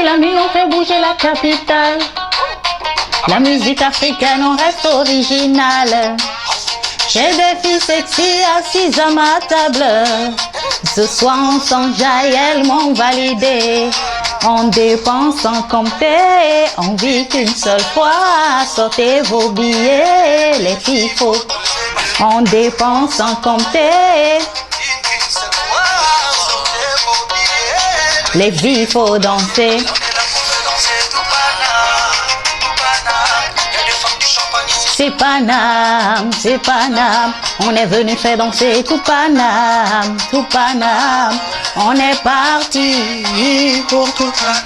la nuit, on fait bouger la capitale. La musique africaine, on reste originale. J'ai des filles sexy assises à ma table. Ce soir, on s'enjaille, elles m'ont validé. On dépense sans compter, on vit qu'une seule fois. Sortez vos billets, les filles faut. On dépense sans compter. Les filles faut danser. C'est Paname, c'est Paname. On est venu faire danser tout Paname, tout Paname. On est parti pour tout Paname.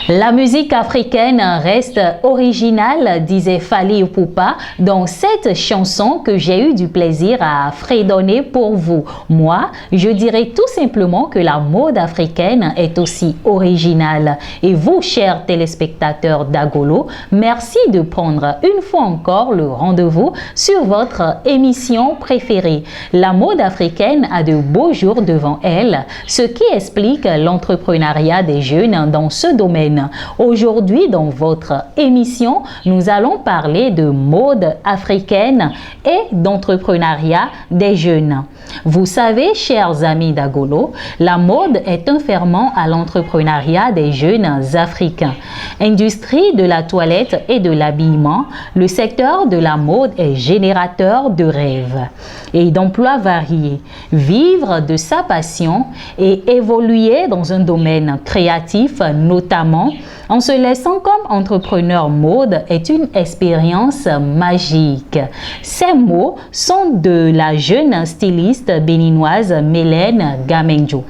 La musique africaine reste originale, disait Fally Ipupa dans cette chanson que j'ai eu du plaisir à fredonner pour vous. Moi, je dirais tout simplement que la mode africaine est aussi originale. Et vous, chers téléspectateurs d'Agolo, merci de prendre une fois encore le rendez-vous sur votre émission préférée. La mode africaine a de beaux jours devant elle, ce qui explique l'entrepreneuriat des jeunes dans ce domaine. Aujourd'hui, dans votre émission, nous allons parler de mode africaine et d'entrepreneuriat des jeunes. Vous savez, chers amis d'Agolo, la mode est un ferment à l'entrepreneuriat des jeunes africains. Industrie de la toilette et de l'habillement, le secteur de la mode est générateur de rêves et d'emplois variés. Vivre de sa passion et évoluer dans un domaine créatif, notamment en se laissant comme entrepreneur mode, est une expérience magique. Ces mots sont de la jeune styliste béninoise Mélène Gamenjo.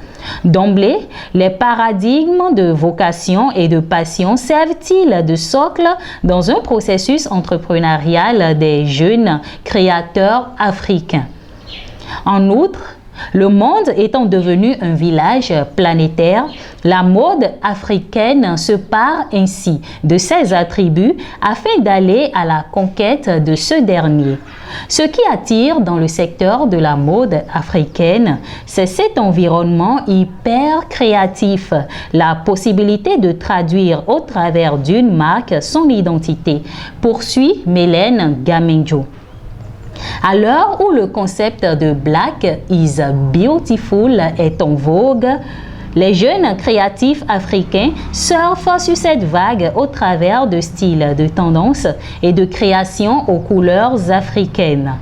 D'emblée, les paradigmes de vocation et de passion servent-ils de socle dans un processus entrepreneurial des jeunes créateurs africains? En outre, le monde étant devenu un village planétaire, la mode africaine se pare ainsi de ses attributs afin d'aller à la conquête de ce dernier. Ce qui attire dans le secteur de la mode africaine, c'est cet environnement hyper créatif, la possibilité de traduire au travers d'une marque son identité, poursuit Mélène Gamenjo. À l'heure où le concept de Black is Beautiful est en vogue, les jeunes créatifs africains surfent sur cette vague au travers de styles de tendance et de création aux couleurs africaines.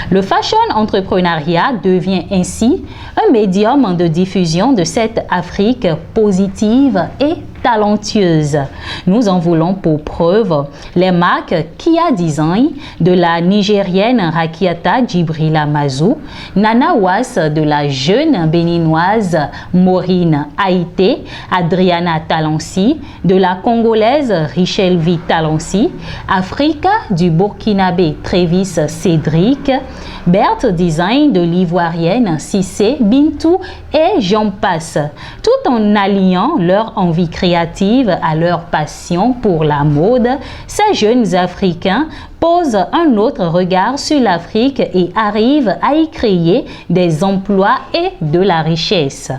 Le fashion entrepreneuriat devient ainsi un médium de diffusion de cette Afrique positive et talentueuse. Nous en voulons pour preuve les marques Kia Design de la Nigérienne Rakiata Djibrila Mazou, Nana Was de la jeune béninoise Maureen Haïté, Adriana Talansi de la Congolaise Richelvi Talansi, Africa du Burkinabé Trévis Cédric, Berthe Design de l'Ivoirienne Cissé Bintou et j'en passe, tout en alliant leur envie créative à leur passion pour la mode. Ces jeunes Africains posent un autre regard sur l'Afrique et arrivent à y créer des emplois et de la richesse.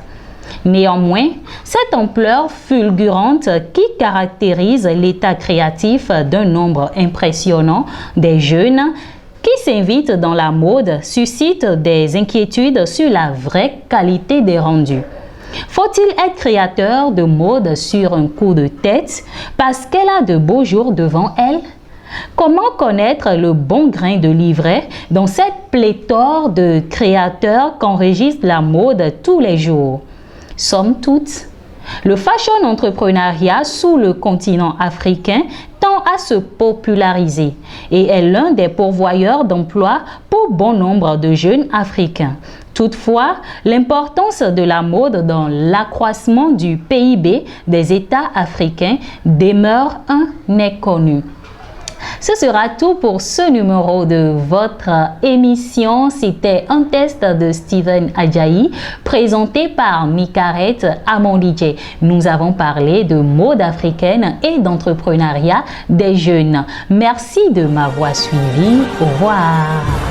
Néanmoins, cette ampleur fulgurante qui caractérise l'état créatif d'un nombre impressionnant des jeunes qui s'invitent dans la mode suscite des inquiétudes sur la vraie qualité des rendus. Faut-il être créateur de mode sur un coup de tête parce qu'elle a de beaux jours devant elle? Comment connaître le bon grain de livret dans cette pléthore de créateurs qu'enregistre la mode tous les jours? Somme toute, le fashion entrepreneuriat sous le continent africain tend à se populariser et est l'un des pourvoyeurs d'emplois pour bon nombre de jeunes Africains. Toutefois, l'importance de la mode dans l'accroissement du PIB des États africains demeure un inconnu. Ce sera tout pour ce numéro de votre émission. C'était un test de Steven Adjahi présenté par Mikaret Amondidje. Nous avons parlé de mode africaine et d'entrepreneuriat des jeunes. Merci de m'avoir suivi. Au revoir.